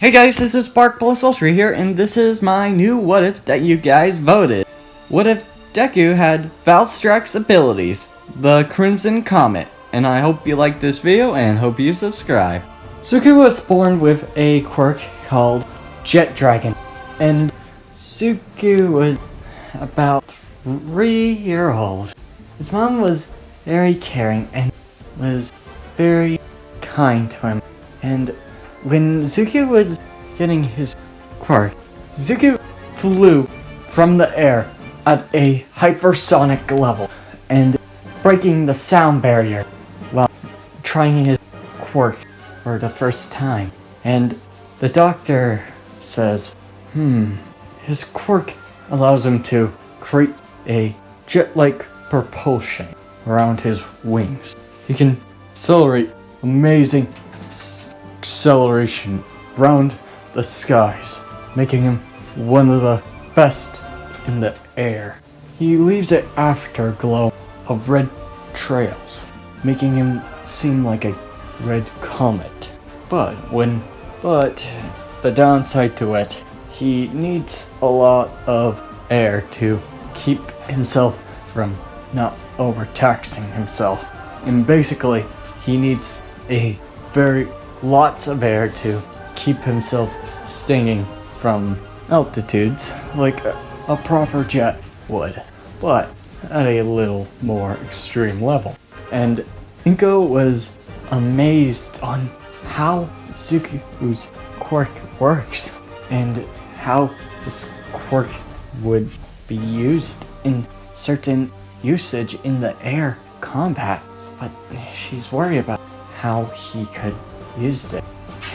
Hey guys, this is Spark Plus Valstrax here, and this is my new what if that you guys voted. What if Deku had Valstrax abilities, the Crimson Comet, and I hope you liked this video and hope you subscribe. Suki was born with a quirk called Jet Dragon, and Suki was about 3 years old. His mom was very caring and was very kind to him, and when Zuki was getting his quirk, Zuki flew from the air at a hypersonic level and breaking the sound barrier while trying his quirk for the first time. And the doctor says, his quirk allows him to create a jet-like propulsion around his wings. He can accelerate amazing acceleration around the skies, making him one of the best in the air. He leaves an afterglow of red trails, making him seem like a red comet. But the downside to it, he needs a lot of air to keep himself from not overtaxing himself. And basically, he needs lots of air to keep himself stinging from altitudes like a proper jet would, but at a little more extreme level. And Inko was amazed on how Zuku's quirk works and how this quirk would be used in certain usage in the air combat, but she's worried about how he could use it.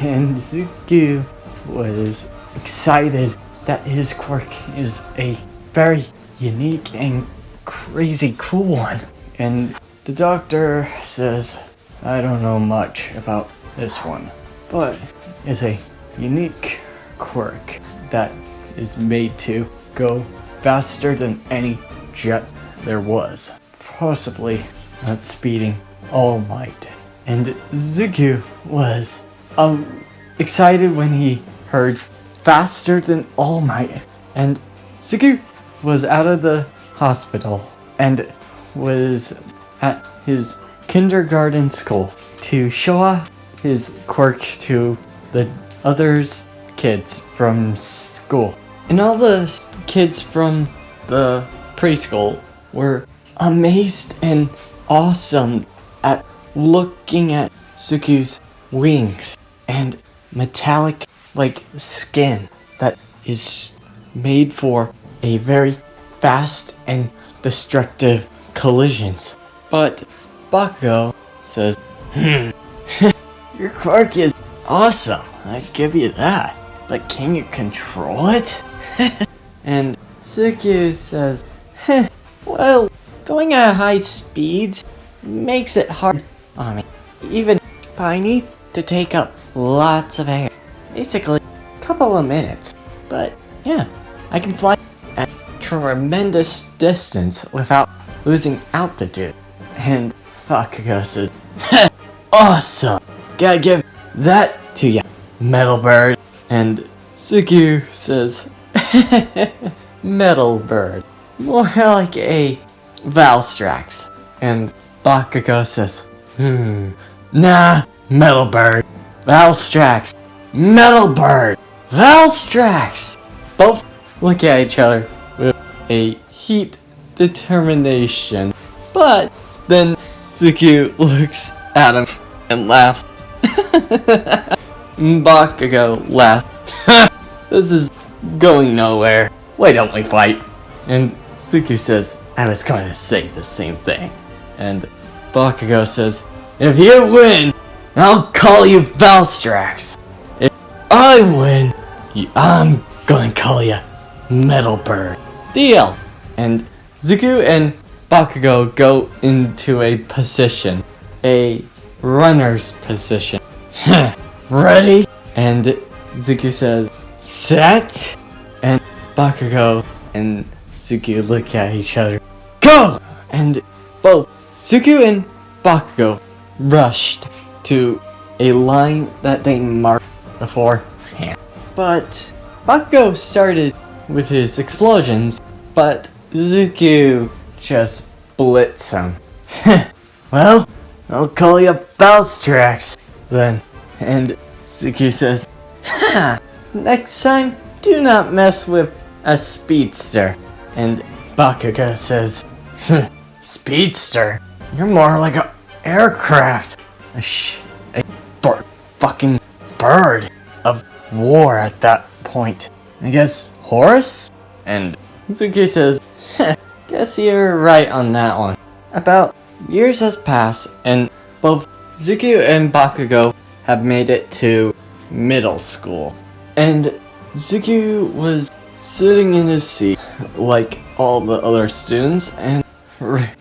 And Zuki was excited that his quirk is a very unique and crazy cool one. And the doctor says, I don't know much about this one, but it's a unique quirk that is made to go faster than any jet there was, possibly outspeeding All Might. And Zuki was excited when he heard faster than All Might. And Zuki was out of the hospital and was at his kindergarten school to show off his quirk to the others kids from school. And all the kids from the preschool were amazed and awesome at looking at Suki's wings and metallic like skin that is made for a very fast and destructive collisions. But Bakugo says, your quirk is awesome, I give you that, but can you control it? And Suki says, well, going at high speeds makes it hard on me, even if I need to take up lots of air. Basically, a couple of minutes. But yeah, I can fly at tremendous distance without losing altitude. And Bakugo says, awesome! Gotta give that to ya, Metal Bird. And Suki says, Metal Bird. More like a Valstrax. And Bakugo says, nah, Metal Bird. Valstrax. Metal Bird. Valstrax. Both look at each other with a heat determination. But then Suki looks at him and laughs. Bakugo laughs. This is going nowhere. Why don't we fight? And Suki says, I was going to say the same thing. And Bakugo says, if you win, I'll call you Valstrax. If I win, I'm going to call you Metal Bird. Deal. And Zuki and Bakugo go into a position, a runner's position. Ready? And Zuki says, set. And Bakugo and Zuki look at each other. Go! And both Zuki and Bakugo rushed to a line that they marked beforehand. But Bakugo started with his explosions, but Zuku just blitz him. Well, I'll call you Valstrax then. And Zuku says, ha! Next time, do not mess with a speedster. And Bakugo says, speedster? You're more like an aircraft. A fucking bird of war at that point. I guess Horus? And Zuki says, guess you're right on that one. About years has passed, and both Zuki and Bakugo have made it to middle school. And Zuki was sitting in his seat like all the other students and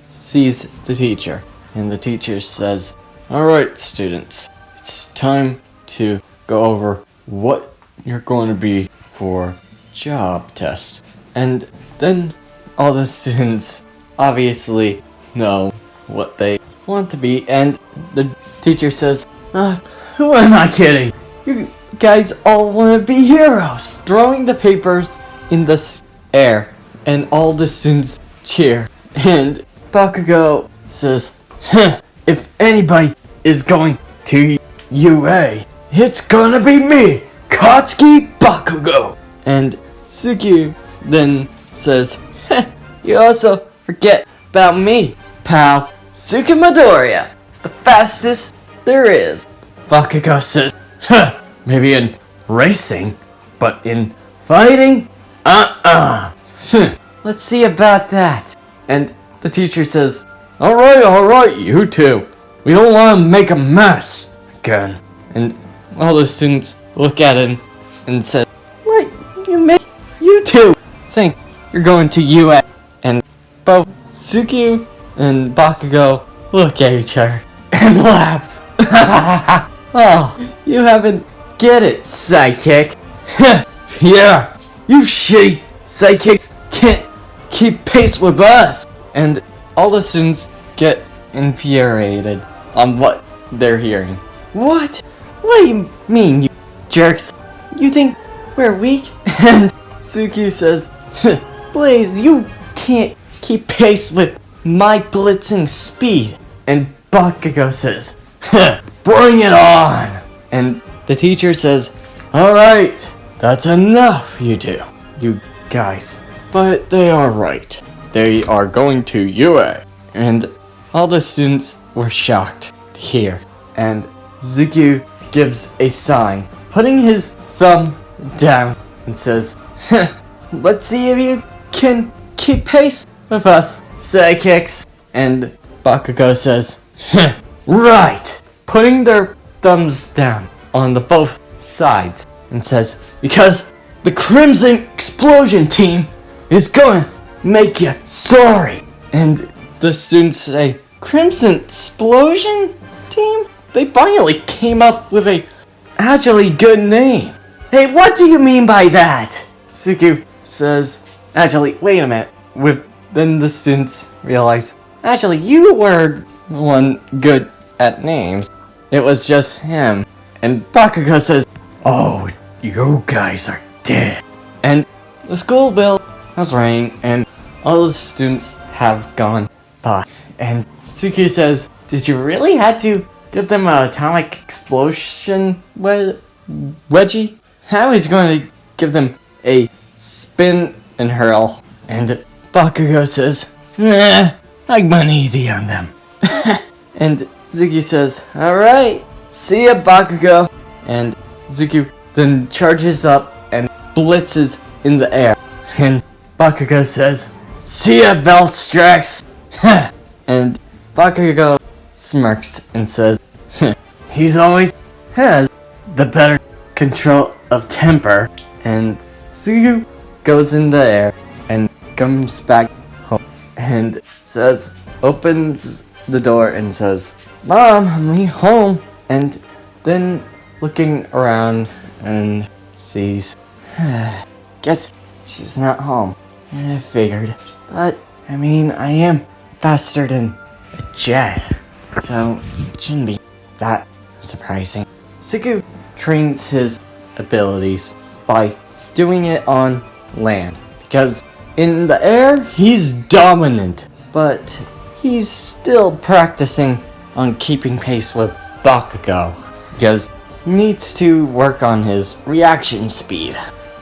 sees the teacher. And the teacher says, alright students, it's time to go over what you're going to be for job test. And then all the students obviously know what they want to be, and the teacher says, who am I kidding? You guys all want to be heroes! Throwing the papers in the air, and all the students cheer. And Bakugo says, if anybody is going to UA, it's gonna be me, Katsuki Bakugo! And Tsuki then says, you also forget about me, pal, Tsuki Midoriya, the fastest there is. Bakugo says, maybe in racing, but in fighting? Let's see about that. And the teacher says, alright, you two. We don't want to make a mess again. And all the students look at him and say, what? You two think you're going to UA. And both Tsuki and Bakugo look at each other and laugh. Oh, you haven't get it, sidekick. Yeah, you shitty sidekicks can't keep pace with us. And all the students get infuriated on what they're hearing. What? What do you mean, you jerks? You think we're weak? And Tsuki says, Blaze, you can't keep pace with my blitzing speed. And Bakugo says, bring it on! And the teacher says, alright, that's enough, you two. You guys. But they are right. They are going to UA. And all the students were shocked to hear. And Zuki gives a sign, putting his thumb down, and says, let's see if you can keep pace with us, sidekicks. And Bakugo says, right, putting their thumbs down on the both sides, and says, because the Crimson Explosion team is gonna make you sorry. And the students say, Crimson Explosion team? They finally came up with a actually good name. Hey, what do you mean by that? Suku says, actually, wait a minute. Then the students realize, actually, you were one good at names. It was just him. And Bakugo says, oh, you guys are dead. And the school bell has rang, and all the students have gone by. And Suki says, did you really have to give them an atomic explosion wedgie? How is going to give them a spin and hurl? And Bakugo says, I'm uneasy on them. And Zuki says, alright, see ya, Bakugo. And Zuki then charges up and blitzes in the air. And Bakugo says, see ya, Valstrax. And Bakugo smirks and says, he's always has the better control of temper. And Sugu goes in the air and comes back home and says, opens the door and says, Mom, I'm home. And then looking around and sees, guess she's not home. I figured. But, I mean, I am faster than a jet, so it shouldn't be that surprising. Sugu trains his abilities by doing it on land. Because in the air, he's dominant, but he's still practicing on keeping pace with Bakugo, because he needs to work on his reaction speed.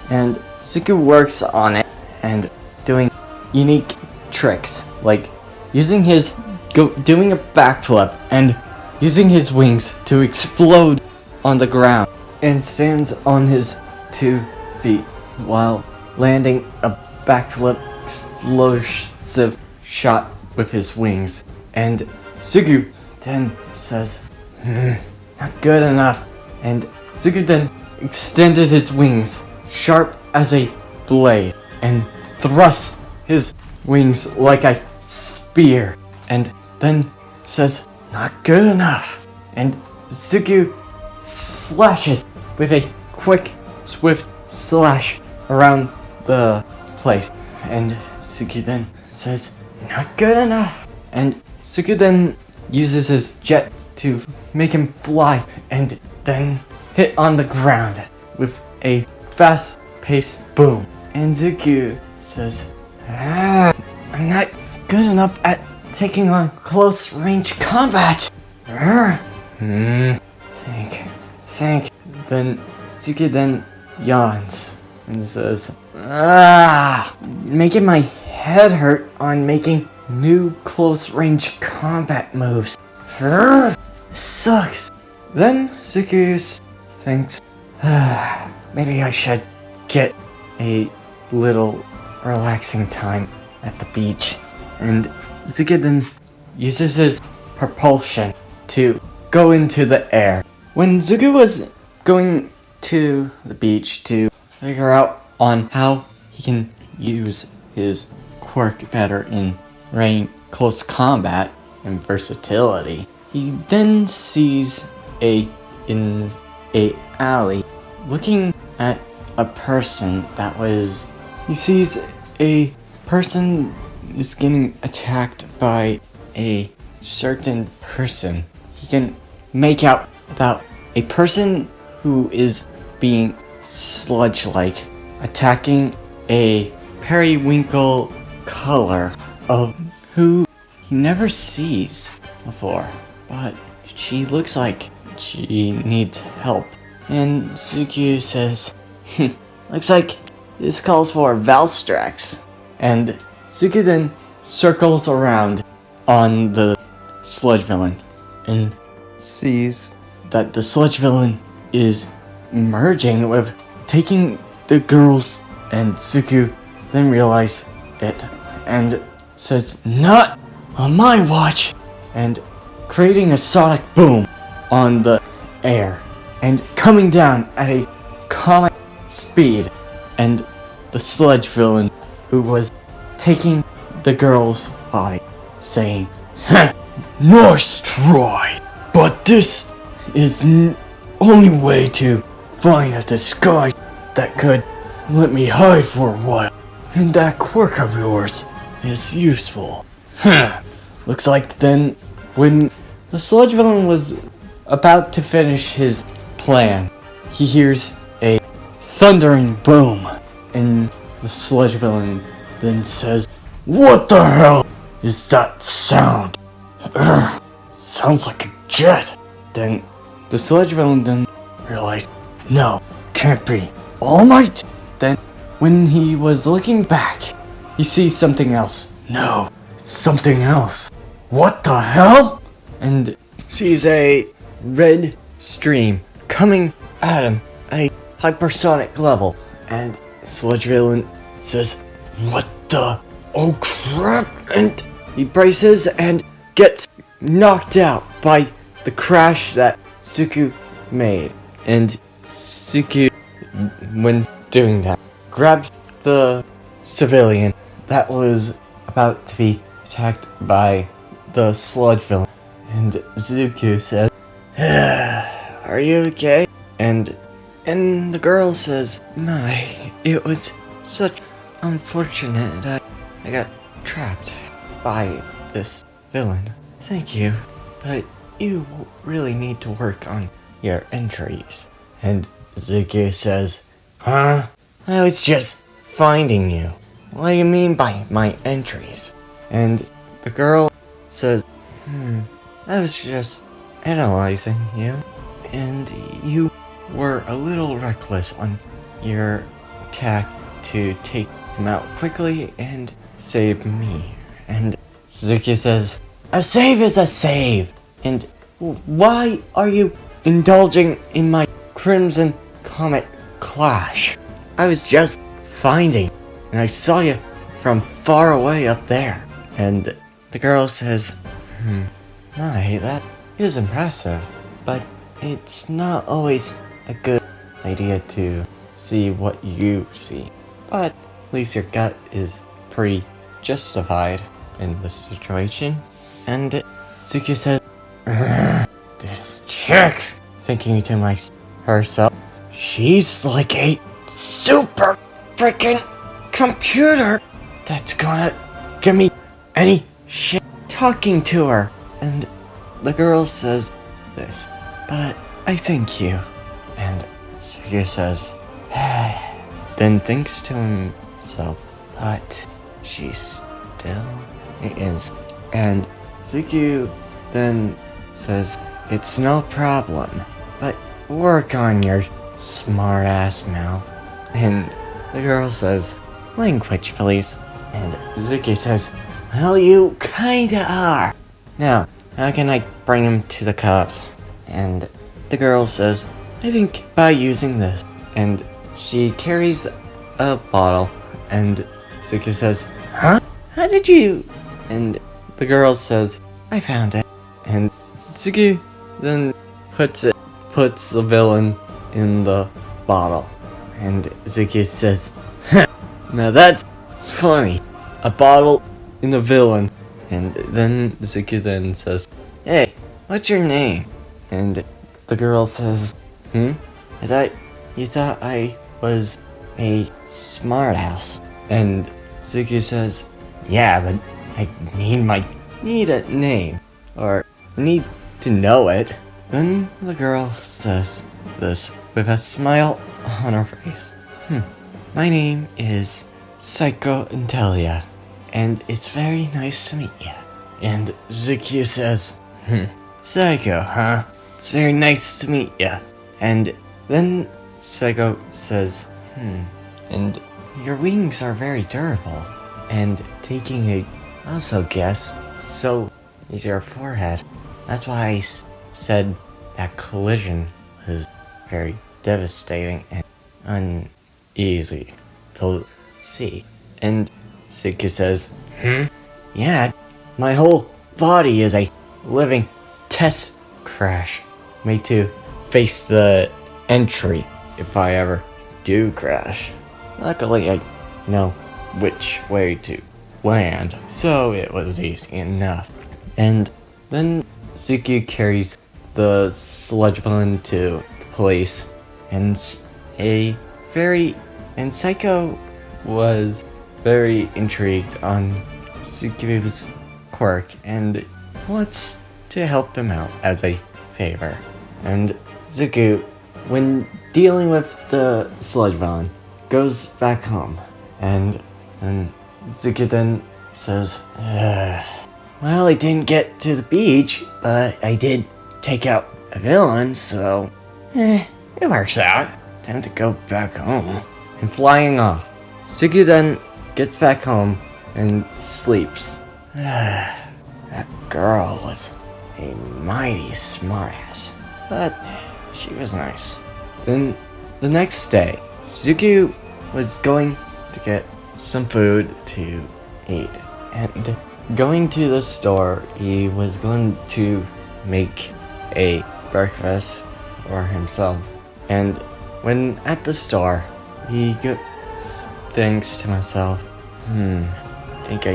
And Deku works on it and doing unique tricks, like doing a backflip and using his wings to explode on the ground, and stands on his 2 feet while landing a backflip explosive shot with his wings. And Deku then says, not good enough. And Deku then extended his wings, sharp as a blade, and thrust his wings like a spear, and then says, not good enough. And Deku slashes with a quick, swift slash around the place. And Deku then says, not good enough. And Deku then uses his jet to make him fly and then hit on the ground with a fast-paced boom. And Deku says, I'm not good enough at taking on close-range combat. Think. Then Deku then yawns and says, making my head hurt on making new close-range combat moves. Sucks. Then Deku thinks, maybe I should get a little relaxing time at the beach. And Deku then uses his propulsion to go into the air. When Deku was going to the beach to figure out on how he can use his quirk better in close combat and versatility, he then sees in a alley looking at a person he sees a person is getting attacked by a certain person. He can make out about a person who is being sludge-like, attacking a periwinkle color of who he never sees before, but she looks like she needs help. And Deku says, looks like this calls for Valstrax. And Deku then circles around on the sludge villain and sees that the sludge villain is merging with taking the girls, and Deku then realizes it and says, not on my watch, and creating a sonic boom on the air and coming down at a comic speed. And the sludge villain who was taking the girl's body saying, nice try, but this is only way to find a disguise that could let me hide for a while, and that quirk of yours is useful. Looks like then, when the sludge villain was about to finish his plan, he hears a thundering boom, and the sludge villain then says, what the hell is that sound? Sounds like a jet. Then the sludge villain then realized, no, can't be All Might. Then when he was looking back, he sees something else. No, it's something else. What the hell? And sees a red stream coming at him at a hypersonic level. And sludge villain says, what the? Oh crap! And he braces and gets knocked out by the crash that Deku made. And Deku, when doing that, grabs the civilian that was about to be attacked by the sludge villain. And Deku says, are you okay? And the girl says, my, it was such unfortunate that I got trapped by this villain. Thank you, but you really need to work on your injuries. And Deku says, Huh? I was just finding you. What do you mean by my entries? And the girl says, I was just analyzing you, and you were a little reckless on your attack to take him out quickly and save me. And Suzuki says, a save is a save! And why are you indulging in my Crimson Comet clash? I was just finding, and I saw you from far away up there. And the girl says, that is impressive, but it's not always a good idea to see what you see. But at least your gut is pretty justified in this situation. And Suki says, this chick, thinking to herself, she's like a super freaking computer that's gonna give me any shit talking to her. And the girl says this, but I thank you. And Suki says, then thinks to himself, but she still is. And Suki then says, it's no problem, but work on your smart ass mouth. And the girl says, language please. And Zuki says, well, you kinda are. Now, how can I bring him to the cops? And the girl says, I think by using this. And she carries a bottle, and Zuki says, huh? How did you? And the girl says, I found it. And Zuki then puts the villain in the bottle. And Zuki says, now that's funny. A bottle in a villain. And then Zuki then says, hey, what's your name? And the girl says, I thought you thought I was a smartass. And Zuki says, yeah, but I need a name, or need to know it. Then the girl says this with a smile on her face. My name is Psycho Intelia, and it's very nice to meet you. And Zuki says, Psycho, huh? It's very nice to meet you. And then Psycho says, and your wings are very durable. And taking a also guess, so is your forehead. That's why I said that collision was very devastating and uneasy to see. And Suki says, yeah, my whole body is a living test crash, made to face the entry if I ever do crash. Luckily, I know which way to land, so it was easy enough. And then Suki carries the sludge balloon to the police, and Psycho was very intrigued on Suki's quirk and wants to help him out as a favor. And Zuki, when dealing with the sludge balloon, goes back home, and Zuki then says, well, I didn't get to the beach, but I did take out a villain, so it works out. Time to go back home. And flying off, Zuki then gets back home and sleeps. That girl was a mighty smartass, but she was nice. Then the next day, Zuki was going to get some food to eat, and going to the store, he was going to make a breakfast for himself. And when at the store, he thinks to himself, I think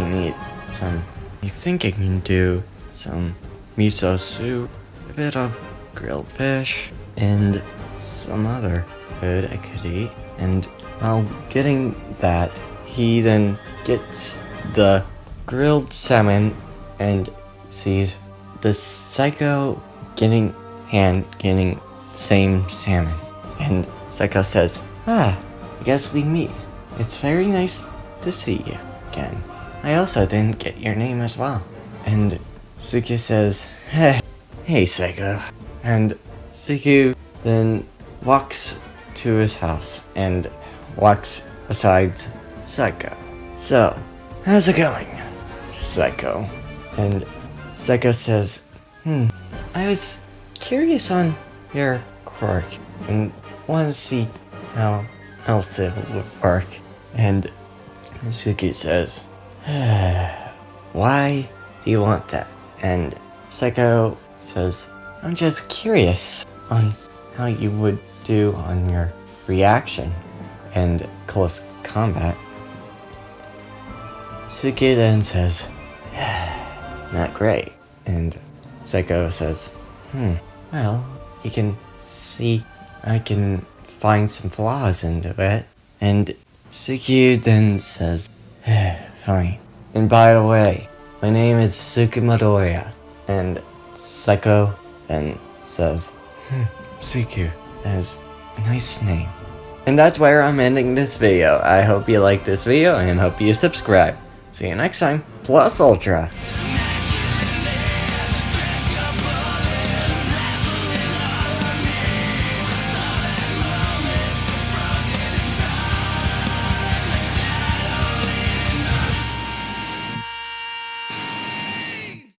I can do some miso soup, a bit of grilled fish, and some other food I could eat. And while getting that, he then gets the grilled salmon and sees the Psycho getting same salmon. And Psycho says, I guess we meet. It's very nice to see you again. I also didn't get your name as well. And Suki says, hey Psycho. And Suki then walks to his house and walks beside Psycho. So, how's it going, Psycho? And Psycho says, I was curious on your quirk and want to see how else it would work. And Suki says, why do you want that? And Psycho says, I'm just curious on how you would do on your reaction and close combat. Suki then says, not great. And Psycho says, well, you can see I can find some flaws into it. And Suki then says, fine. And by the way, my name is Suki. And Psycho then says, Suki, that is a nice name. And that's where I'm ending this video. I hope you liked this video and hope you subscribe. See you next time. Plus Ultra.